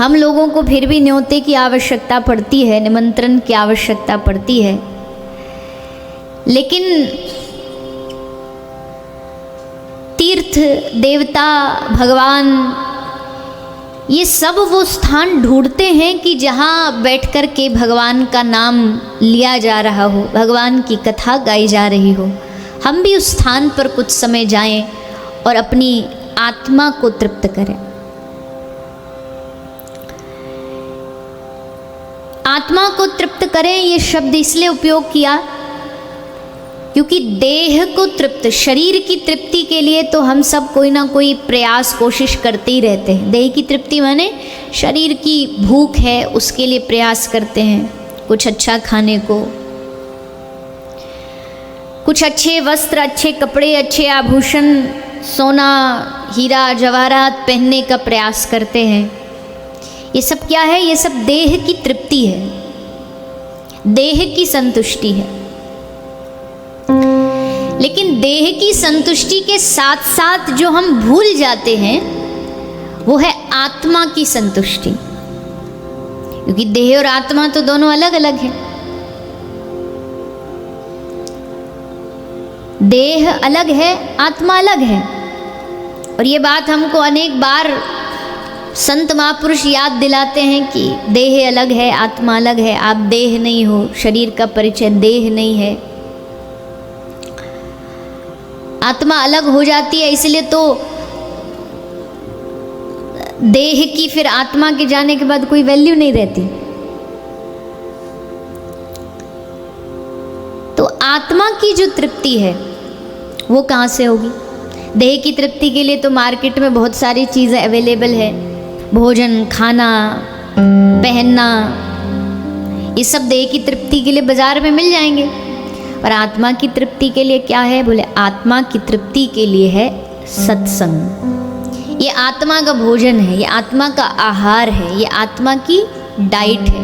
हम लोगों को फिर भी न्योते की आवश्यकता पड़ती है, निमंत्रण की आवश्यकता पड़ती है, लेकिन तीर्थ देवता भगवान ये सब वो स्थान ढूंढते हैं कि जहाँ बैठ कर के भगवान का नाम लिया जा रहा हो, भगवान की कथा गाई जा रही हो। हम भी उस स्थान पर कुछ समय जाएं और अपनी आत्मा को तृप्त करें। आत्मा को तृप्त करें ये शब्द इसलिए उपयोग किया क्योंकि देह को तृप्त, शरीर की तृप्ति के लिए तो हम सब कोई ना कोई प्रयास कोशिश करते ही रहते हैं। देह की तृप्ति माने शरीर की भूख है उसके लिए प्रयास करते हैं, कुछ अच्छा खाने को, कुछ अच्छे वस्त्र, अच्छे कपड़े, अच्छे आभूषण, सोना हीरा जवाहरात पहनने का प्रयास करते हैं। ये सब क्या है? ये सब देह की तृप्ति है, देह की संतुष्टि है। लेकिन देह की संतुष्टि के साथ साथ जो हम भूल जाते हैं वो है आत्मा की संतुष्टि, क्योंकि देह और आत्मा तो दोनों अलग अलग हैं। देह अलग है, आत्मा अलग है, और ये बात हमको अनेक बार संत महापुरुष याद दिलाते हैं कि देह अलग है, आत्मा अलग है। आप देह नहीं हो, शरीर का परिचय देह नहीं है, आत्मा अलग हो जाती है। इसलिए तो देह की फिर आत्मा के जाने के बाद कोई वैल्यू नहीं रहती। तो आत्मा की जो तृप्ति है वो कहाँ से होगी? देह की तृप्ति के लिए तो मार्केट में बहुत सारी चीज़ें अवेलेबल है, भोजन, खाना, पहनना, ये सब देह की तृप्ति के लिए बाजार में मिल जाएंगे। और आत्मा की तृप्ति के लिए क्या है? बोले आत्मा की तृप्ति के लिए है सत्संग। ये आत्मा का भोजन है, ये आत्मा का आहार है, ये आत्मा की डाइट है।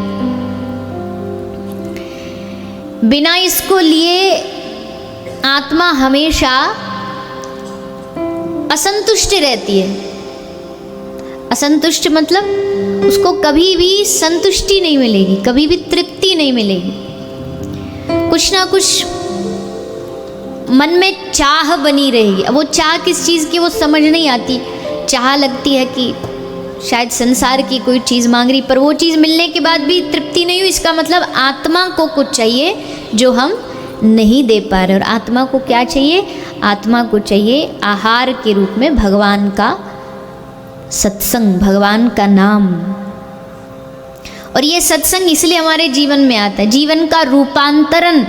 बिना इसको लिए आत्मा हमेशा असंतुष्ट रहती है। असंतुष्ट मतलब उसको कभी भी संतुष्टि नहीं मिलेगी, कभी भी तृप्ति नहीं मिलेगी। कुछ ना कुछ मन में चाह बनी रहेगी। अब वो चाह किस चीज़ की वो समझ नहीं आती। चाह लगती है कि शायद संसार की कोई चीज़ मांग रही, पर वो चीज़ मिलने के बाद भी तृप्ति नहीं हुई। इसका मतलब आत्मा को कुछ चाहिए जो हम नहीं दे पा रहे। और आत्मा को क्या चाहिए? आत्मा को चाहिए आहार के रूप में भगवान का सत्संग, भगवान का नाम। और ये सत्संग इसलिए हमारे जीवन में आता है, जीवन का रूपांतरण।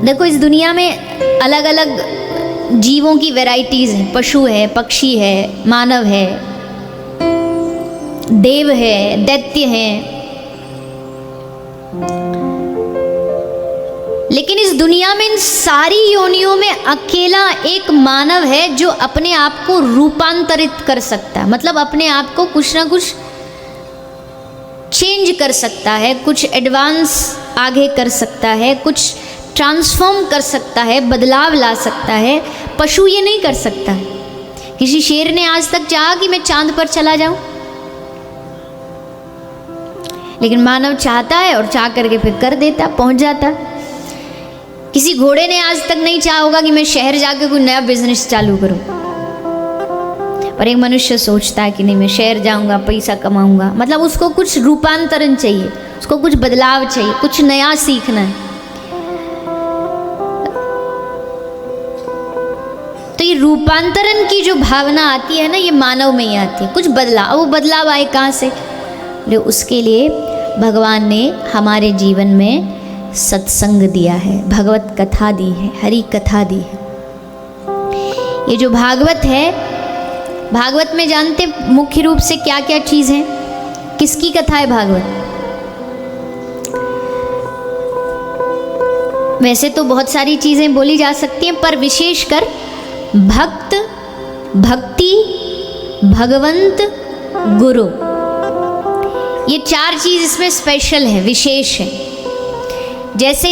देखो इस दुनिया में अलग अलग जीवों की वैरायटीज हैं। पशु है, पक्षी है, मानव है, देव है, दैत्य है। लेकिन इस दुनिया में इन सारी योनियों में अकेला एक मानव है जो अपने आप को रूपांतरित कर सकता है। मतलब अपने आप को कुछ ना कुछ चेंज कर सकता है, कुछ एडवांस आगे कर सकता है, कुछ ट्रांसफॉर्म कर सकता है, बदलाव ला सकता है। पशु ये नहीं कर सकता है। किसी शेर ने आज तक चाहा कि मैं चांद पर चला जाऊं, लेकिन मानव चाहता है और चाह करके फिर कर देता, पहुंच जाता। किसी घोड़े ने आज तक नहीं चाहा होगा कि मैं शहर जाकर कोई नया बिजनेस चालू करूं, पर एक मनुष्य सोचता है कि नहीं मैं शहर जाऊंगा, पैसा कमाऊंगा। मतलब उसको कुछ रूपांतरण चाहिए, उसको कुछ बदलाव चाहिए, कुछ नया सीखना है। तो ये रूपांतरण की जो भावना आती है ना, ये मानव में ही आती है। कुछ बदलाव, वो बदलाव आए कहाँ से? उसके लिए भगवान ने हमारे जीवन में सत्संग दिया है, भगवत कथा दी है, हरि कथा दी है। ये जो भागवत है, भागवत में जानते मुख्य रूप से क्या क्या चीज़ है? किसकी कथा है भागवत? वैसे तो बहुत सारी चीज़ें बोली जा सकती हैं, पर विशेषकर भक्त, भक्ति, भगवंत, गुरु, ये चार चीज़ इसमें स्पेशल है, विशेष है। जैसे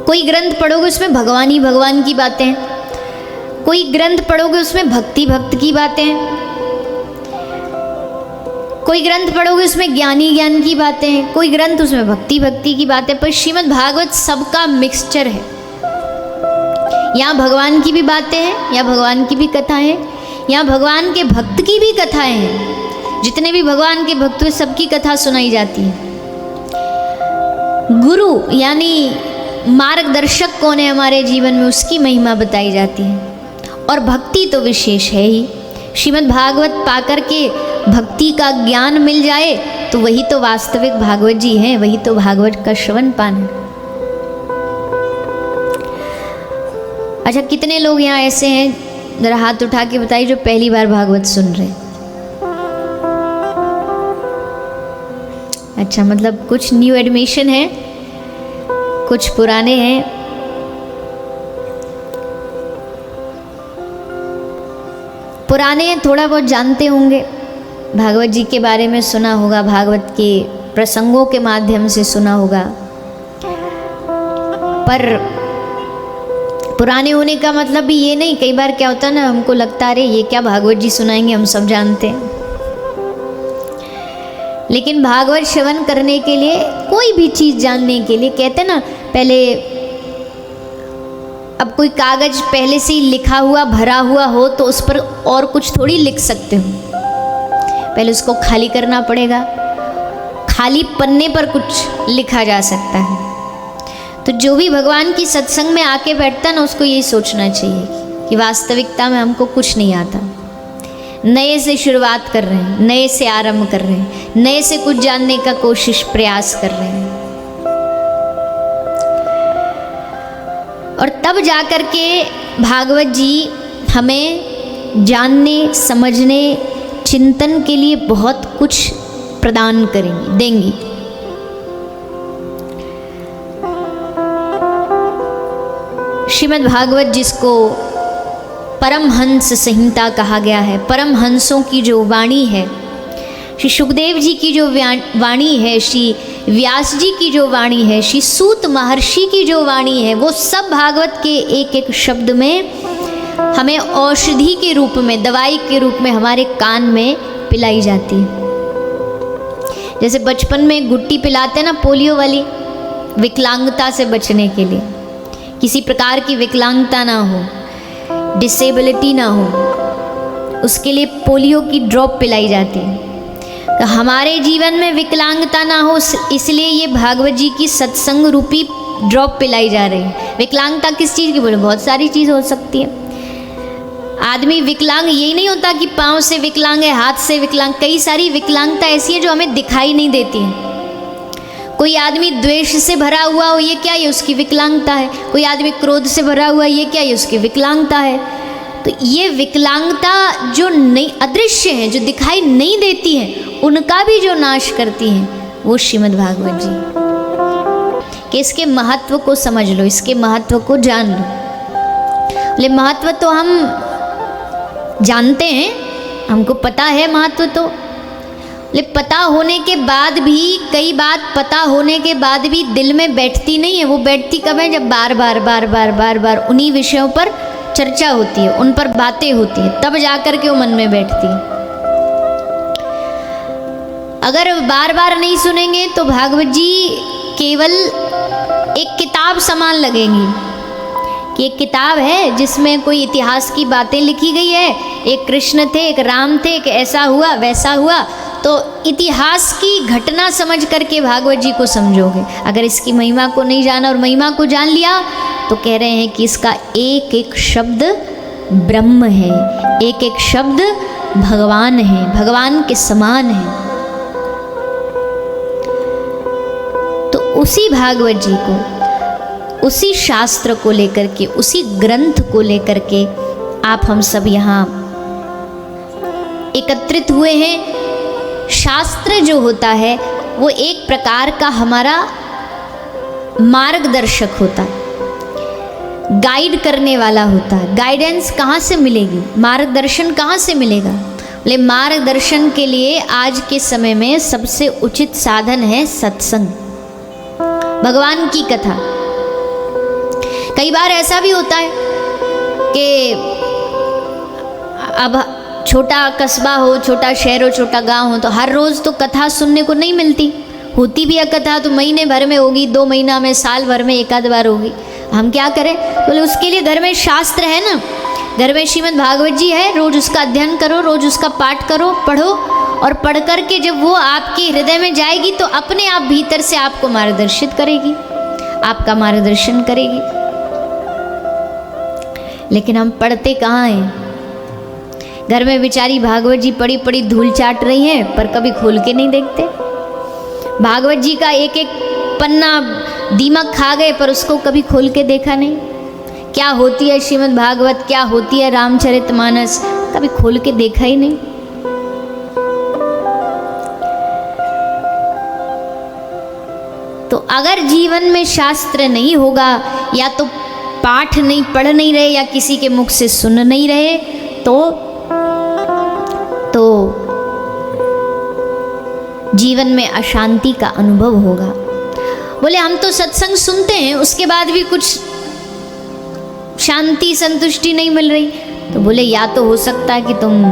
कोई ग्रंथ पढ़ोगे उसमें भगवान ही भगवान की बातें हैं, कोई ग्रंथ पढ़ोगे उसमें भक्ति भक्त की बातें हैं, कोई ग्रंथ पढ़ोगे उसमें ज्ञानी ज्ञान की बातें हैं, कोई ग्रंथ उसमें भक्ति भक्ति की बातें, पर श्रीमद् भागवत सबका मिक्सचर है। यहाँ भगवान की भी बातें हैं, यहाँ भगवान की भी कथाएं हैं, यहाँ भगवान के भक्त की भी कथाएं हैं। जितने भी भगवान के भक्त हुए सबकी कथा सुनाई जाती है। गुरु यानी मार्गदर्शक कौन है हमारे जीवन में, उसकी महिमा बताई जाती है। और भक्ति तो विशेष है ही। श्रीमद् भागवत पाकर के भक्ति का ज्ञान मिल जाए तो वही तो वास्तविक भागवत जी हैं, वही तो भागवत का श्रवण पान है। अच्छा, कितने लोग यहाँ ऐसे हैं, जरा हाथ उठा के बताइए, जो पहली बार भागवत सुन रहे हैं? अच्छा, मतलब कुछ न्यू एडमिशन है, कुछ पुराने हैं। पुराने थोड़ा बहुत जानते होंगे, भागवत जी के बारे में सुना होगा, भागवत के प्रसंगों के माध्यम से सुना होगा। पर पुराने होने का मतलब भी ये नहीं, कई बार क्या होता है ना, हमको लगता है ये क्या भागवत जी सुनाएंगे, हम सब जानते हैं। लेकिन भागवत श्रवण करने के लिए, कोई भी चीज़ जानने के लिए, कहते हैं ना पहले, अब कोई कागज पहले से ही लिखा हुआ भरा हुआ हो तो उस पर और कुछ थोड़ी लिख सकते हो, पहले उसको खाली करना पड़ेगा, खाली पन्ने पर कुछ लिखा जा सकता है। तो जो भी भगवान की सत्संग में आके बैठता ना, उसको यही सोचना चाहिए कि वास्तविकता में हमको कुछ नहीं आता, नए से शुरुआत कर रहे हैं, नए से आरंभ कर रहे हैं, नए से कुछ जानने का कोशिश प्रयास कर रहे हैं। और तब जाकर के भागवत जी हमें जानने, समझने, चिंतन के लिए बहुत कुछ प्रदान करेंगी, देंगी। श्रीमद् भागवत जिसको परमहंस संहिता कहा गया है, परमहंसों की जो वाणी है, श्री सुखदेव जी की जो वाणी है, श्री व्यास जी की जो वाणी है, श्री सूत महर्षि की जो वाणी है, वो सब भागवत के एक एक शब्द में हमें औषधि के रूप में, दवाई के रूप में हमारे कान में पिलाई जाती है। जैसे बचपन में गुट्टी पिलाते हैं ना, पोलियो वाली, विकलांगता से बचने के लिए, किसी प्रकार की विकलांगता ना हो, डिसेबिलिटी ना हो, उसके लिए पोलियो की ड्रॉप पिलाई जाती है। तो हमारे जीवन में विकलांगता ना हो, इसलिए ये भागवत जी की सत्संग रूपी ड्रॉप पिलाई जा रही है। विकलांगता किस चीज़ की बोले? बहुत सारी चीज़ हो सकती है। आदमी विकलांग यही नहीं होता कि पाँव से विकलांग है, हाथ से विकलांग, कई सारी विकलांगता ऐसी है जो हमें दिखाई नहीं देती है। कोई आदमी द्वेष से भरा हुआ हो, ये क्या, ये उसकी विकलांगता है। कोई आदमी क्रोध से भरा हुआ, ये क्या, ये उसकी विकलांगता है। तो ये विकलांगता जो नहीं, अदृश्य है, जो दिखाई नहीं देती है, उनका भी जो नाश करती हैं, वो श्रीमद् भागवत जी। कि इसके महत्व को समझ लो, इसके महत्व को जान लो। ले महत्व तो हम जानते हैं, हमको पता है महत्व तो, ले पता होने के बाद भी, कई बात पता होने के बाद भी दिल में बैठती नहीं है। वो बैठती कब है? जब बार बार बार बार बार बार उन्हीं विषयों पर चर्चा होती है, उन पर बातें होती है, तब जाकर के वो मन में बैठती है। अगर बार बार नहीं सुनेंगे तो भागवत जी केवल एक किताब समान लगेंगी, कि एक किताब है जिसमें कोई इतिहास की बातें लिखी गई है, एक कृष्ण थे, एक राम थे, एक ऐसा हुआ वैसा हुआ, तो इतिहास की घटना समझ करके भागवत जी को समझोगे। अगर इसकी महिमा को नहीं जाना और महिमा को जान लिया तो कह रहे हैं कि इसका एक एक शब्द ब्रह्म है, एक एक शब्द भगवान है, भगवान के समान है। तो उसी भागवत जी को, उसी शास्त्र को लेकर के, उसी ग्रंथ को लेकर के आप हम सब यहाँ एकत्रित हुए हैं। शास्त्र जो होता है वो एक प्रकार का हमारा मार्गदर्शक होता है, गाइड करने वाला होता है। गाइडेंस कहाँ से मिलेगी? मार्गदर्शन कहाँ से मिलेगा? ले मार्गदर्शन के लिए आज के समय में सबसे उचित साधन है सत्संग, भगवान की कथा। कई बार ऐसा भी होता है कि अब छोटा कस्बा हो, छोटा शहर हो, छोटा गांव हो, तो हर रोज़ तो कथा सुनने को नहीं मिलती। होती भी है कथा तो महीने भर में होगी, 2 महीना में, साल भर में एक आध बार होगी। हम क्या करें? बोले उसके लिए घर में शास्त्र है ना, घर में श्रीमद् भागवत जी है, रोज़ उसका अध्ययन करो, रोज़ उसका पाठ करो, पढ़ो, और पढ़ कर के जब वो आपके हृदय में जाएगी तो अपने आप भीतर से आपको मार्गदर्शित करेगी, आपका मार्गदर्शन करेगी। लेकिन हम पढ़ते कहाँ हैं? घर में बेचारी भागवत जी पड़ी पड़ी धूल चाट रही हैं, पर कभी खोल के नहीं देखते। भागवत जी का एक एक पन्ना दीमक खा गए, पर उसको कभी खोल के देखा नहीं। क्या होती है श्रीमद् भागवत, क्या होती है रामचरितमानस, कभी खोल के देखा ही नहीं। तो अगर जीवन में शास्त्र नहीं होगा, या तो पाठ नहीं पढ़ नहीं रहे, या किसी के मुख से सुन नहीं रहे, तो जीवन में अशांति का अनुभव होगा। बोले हम तो सत्संग सुनते हैं, उसके बाद भी कुछ शांति संतुष्टि नहीं मिल रही। तो बोले या तो हो सकता है कि तुम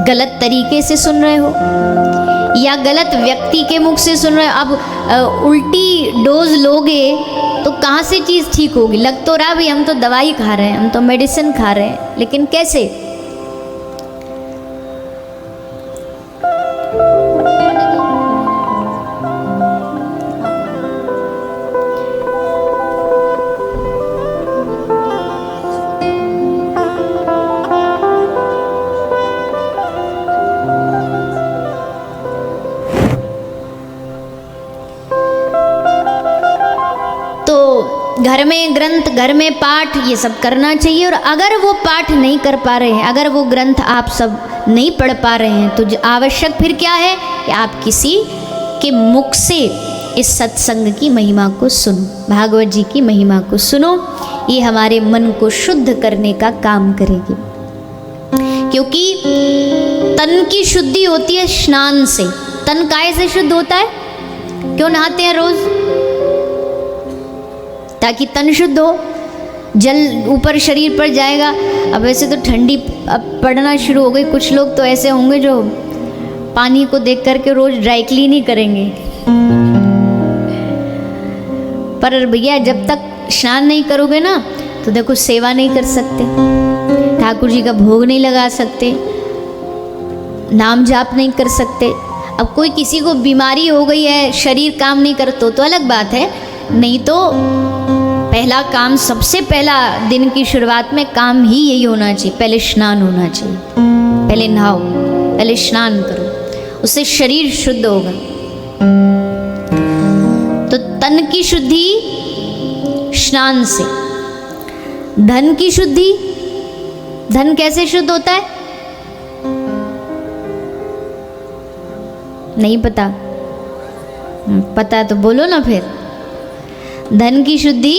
गलत तरीके से सुन रहे हो, या गलत व्यक्ति के मुख से सुन रहे हो। अब उल्टी डोज लोगे तो कहाँ से चीज़ ठीक होगी? लग तो रहा भाई हम तो दवाई खा रहे हैं, हम तो मेडिसिन खा रहे हैं, लेकिन कैसे? घर में ग्रंथ, घर में पाठ, ये सब करना चाहिए। और अगर वो पाठ नहीं कर पा रहे हैं, अगर वो ग्रंथ आप सब नहीं पढ़ पा रहे हैं, तो आवश्यक फिर क्या है कि आप किसी के मुख से इस सत्संग की महिमा को सुनो, भागवत जी की महिमा को सुनो। ये हमारे मन को शुद्ध करने का काम करेगी, क्योंकि तन की शुद्धि होती है स्नान से। तन काय से शुद्ध होता है? क्यों नहाते हैं रोज? ताकि तन शुद्ध हो, जल ऊपर शरीर पर जाएगा। अब वैसे तो ठंडी अब पड़ना शुरू हो गई, कुछ लोग तो ऐसे होंगे जो पानी को देख करके रोज ड्राई क्लीन ही करेंगे। पर भैया जब तक स्नान नहीं करोगे ना, तो देखो सेवा नहीं कर सकते, ठाकुर जी का भोग नहीं लगा सकते, नाम जाप नहीं कर सकते। अब कोई किसी को बीमारी हो गई है, शरीर काम नहीं करता तो अलग बात है, नहीं तो पहला काम, सबसे पहला दिन की शुरुआत में काम ही यही होना चाहिए, पहले स्नान होना चाहिए। पहले नहाओ, पहले स्नान करो, उससे शरीर शुद्ध होगा। तो तन की शुद्धि स्नान से। धन की शुद्धि, धन कैसे शुद्ध होता है? नहीं पता? पता है तो बोलो ना फिर। धन की शुद्धि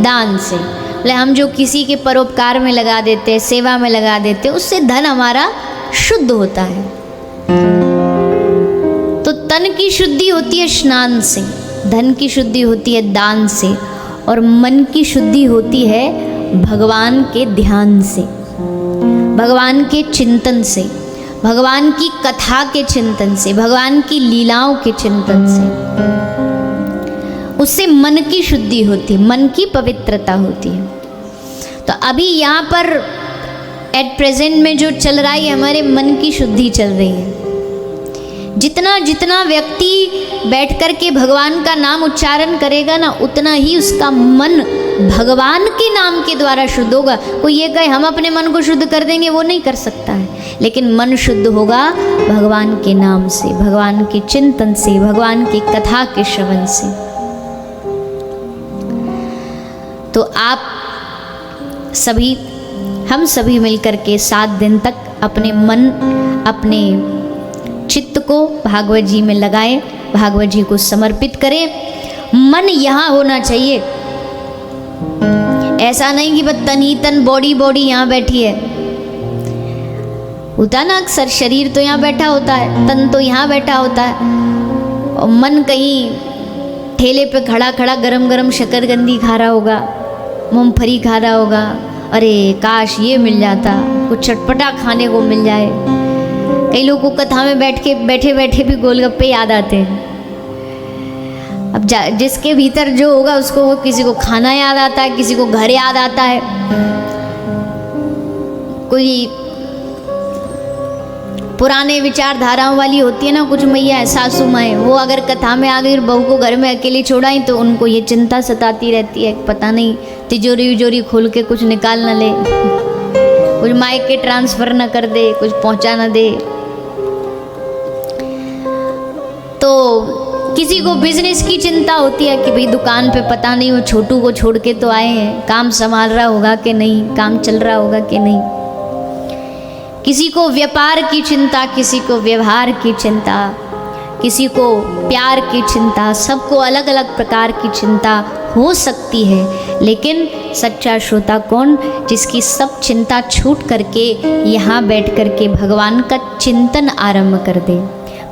दान से। बोले हम जो किसी के परोपकार में लगा देते हैं, सेवा में लगा देते हैं, उससे धन हमारा शुद्ध होता है। तो तन की शुद्धि होती है स्नान से, धन की शुद्धि होती है दान से, और मन की शुद्धि होती है भगवान के ध्यान से, भगवान के चिंतन से, भगवान की कथा के चिंतन से, भगवान की लीलाओं के चिंतन से। उससे मन की शुद्धि होती है, मन की पवित्रता होती है। तो अभी यहाँ पर एट प्रेजेंट में जो चल रहा है, हमारे मन की शुद्धि चल रही है। जितना जितना व्यक्ति बैठ कर के भगवान का नाम उच्चारण करेगा ना, उतना ही उसका मन भगवान के नाम के द्वारा शुद्ध होगा। कोई ये कहे हम अपने मन को शुद्ध कर देंगे, वो नहीं कर सकता है, लेकिन मन शुद्ध होगा भगवान के नाम से, भगवान के चिंतन से, भगवान की कथा के श्रवण से। तो आप सभी, हम सभी मिलकर के 7 दिन तक अपने मन, अपने चित्त को भागवत जी में लगाएं, भागवत जी को समर्पित करें। मन यहाँ होना चाहिए, ऐसा नहीं कि बस तन ही तन, बॉडी बॉडी यहाँ बैठी है। होता ना अक्सर, शरीर तो यहाँ बैठा होता है, तन तो यहाँ बैठा होता है, और मन कहीं ठेले पे खड़ा खड़ा गरम गरम शकरकंदी खा रहा होगा, मूंगफली खा रहा होगा, अरे काश ये मिल जाता, कुछ चटपटा खाने को मिल जाए। कई लोगों को कथा में बैठे बैठे भी गोलगप्पे याद आते हैं। अब जिसके भीतर जो होगा उसको, वो किसी को खाना याद आता है, किसी को घर याद आता है। कोई पुराने विचारधाराओं वाली होती है ना कुछ मैया सासू माएँ, वो अगर कथा में आ गई और बहू को घर में अकेले छोड़ाई तो उनको ये चिंता सताती रहती है, पता नहीं तिजोरी विजोरी खोल के कुछ निकाल ना ले, कुछ मायके ट्रांसफर ना कर दे, कुछ पहुंचा ना दे। तो किसी को बिजनेस की चिंता होती है कि भाई दुकान पे पता नहीं वो छोटू को छोड़ के तो आए हैं, काम संभाल रहा होगा कि नहीं, काम चल रहा होगा कि नहीं। किसी को व्यापार की चिंता, किसी को व्यवहार की चिंता, किसी को प्यार की चिंता, सबको अलग अलग प्रकार की चिंता हो सकती है। लेकिन सच्चा श्रोता कौन? जिसकी सब चिंता छूट करके यहाँ बैठ करके भगवान का चिंतन आरंभ कर दे,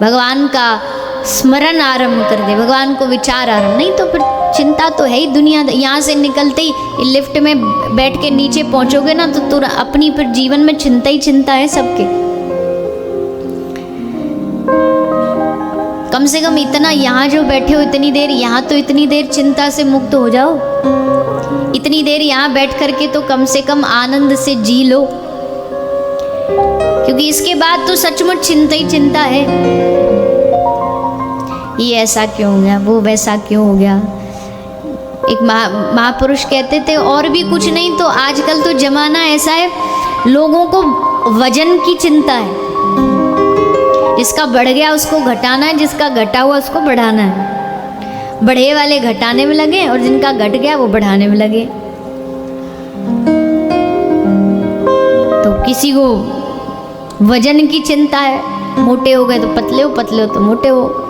भगवान का स्मरण आरंभ कर दे, भगवान को विचार आरंभ। नहीं तो फिर चिंता तो है ही दुनिया। यहाँ से निकलते ही लिफ्ट में बैठ के नीचे पहुँचोगे ना तो तुरंत अपनी फिर जीवन में चिंता ही चिंता है सबके। कम से कम इतना यहाँ जो बैठे हो इतनी देर, यहाँ तो इतनी देर चिंता से मुक्त हो जाओ। इतनी देर यहाँ बैठ करके तो कम से कम आनंद से जी लो, क्योंकि इसके बाद तो सचमुच चिंता ही चिंता है। ये ऐसा क्यों हो गया, वो वैसा क्यों हो गया। एक महापुरुष कहते थे और भी कुछ नहीं तो आजकल तो जमाना ऐसा है, लोगों को वजन की चिंता है। जिसका बढ़ गया उसको घटाना है, जिसका घटा हुआ उसको बढ़ाना है। बढ़े वाले घटाने में लगे और जिनका घट गया वो बढ़ाने में लगे। तो किसी को वजन की चिंता है, मोटे हो गए तो पतले हो, पतले हो तो मोटे हो।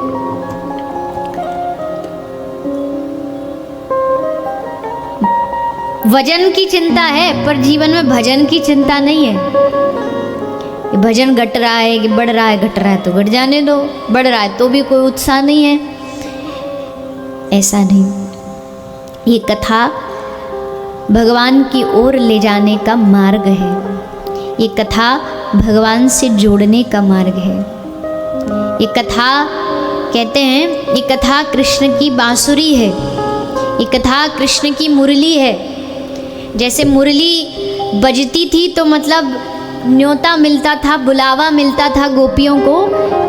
वजन की चिंता है पर जीवन में भजन की चिंता नहीं है। ये भजन घट रहा है कि बढ़ रहा है, घट रहा है तो घट जाने दो, बढ़ रहा है तो भी कोई उत्साह नहीं है, ऐसा नहीं। ये कथा भगवान की ओर ले जाने का मार्ग है। ये कथा भगवान से जोड़ने का मार्ग है। ये कथा कहते हैं, ये कथा कृष्ण की बांसुरी है, ये कथा कृष्ण की मुरली है। जैसे मुरली बजती थी तो मतलब न्योता मिलता था, बुलावा मिलता था गोपियों को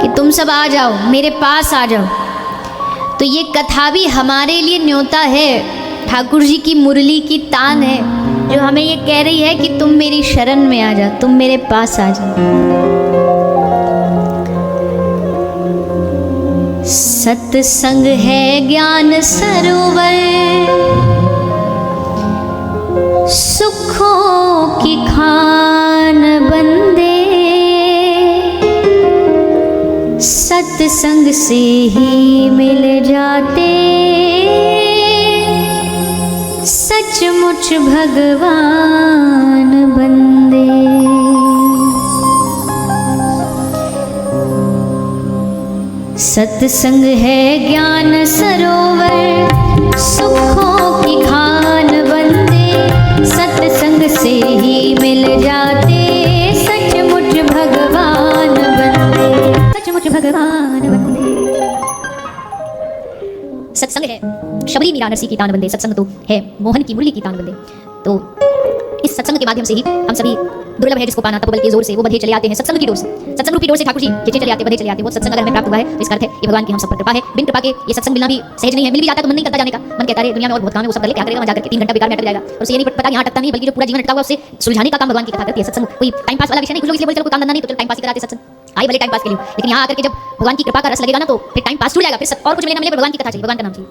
कि तुम सब आ जाओ, मेरे पास आ जाओ। तो ये कथा भी हमारे लिए न्योता है, ठाकुर जी की मुरली की तान है जो हमें ये कह रही है कि तुम मेरी शरण में आ जाओ, तुम मेरे पास आ जाओ। सत्संग है ज्ञान सरोवर, सुखों की खान बंदे, सत्संग से ही मिल जाते सचमुच भगवान बंदे। सत्संग है ज्ञान सरोवर, सुखों की खान बंदे, सत्संग से ही मिल जाते सचमुच भगवान बंदे, सचमुच भगवान बंदे। सत्संग है शबरी मीरा नरसी की तान बंदे, सत्संग तो है मोहन की मुरली की तान बंदे। तो इस सत्संग के माध्यम से ही हम सभी, दुर्लभ है जिसको पाना, तपोबल के जोर से वो बंधे चले आते हैं सत्संग की डोर से, सत्संग रूपी डोर से ठाकुर जी खींचे चले आते, बंधे चले आते। वो सत्संग अगर हमें प्राप्त हुआ है तो इसका अर्थ है ये भगवान की हम सब पर कृपा है। बिन कृपा के ये सत्संग मिलना भी सहज नहीं है। मिल भी जाता तो मन नहीं करता जाने का, मन कहता है दुनिया में और बहुत काम है, वो सब कर ले, क्या करेगा वहां जाकर के 3 घंटा बेकार में अटक जाएगा। और उसे ये नहीं पता यहाँ अटकता नहीं, बल्कि जो पूरा जीवन अटका हुआ उसे सुलझाने का काम भगवान की कथा करती है। सत्संग कोई टाइम पास वाला विषय नहीं। कुछ लोग इसलिए बोलते चलो काम धंधा नहीं तो चलो टाइम पास ही कराते सत्संग, आइए भले टाइम पास के लिए, लेकिन यहाँ आकर के जब भगवान की कृपा का रस लगेगा ना तो फिर टाइम पास छूट जाएगा, फिर और कुछ मिलेगा, भगवान की कथा चाहिए, भगवान का नाम चाहिए।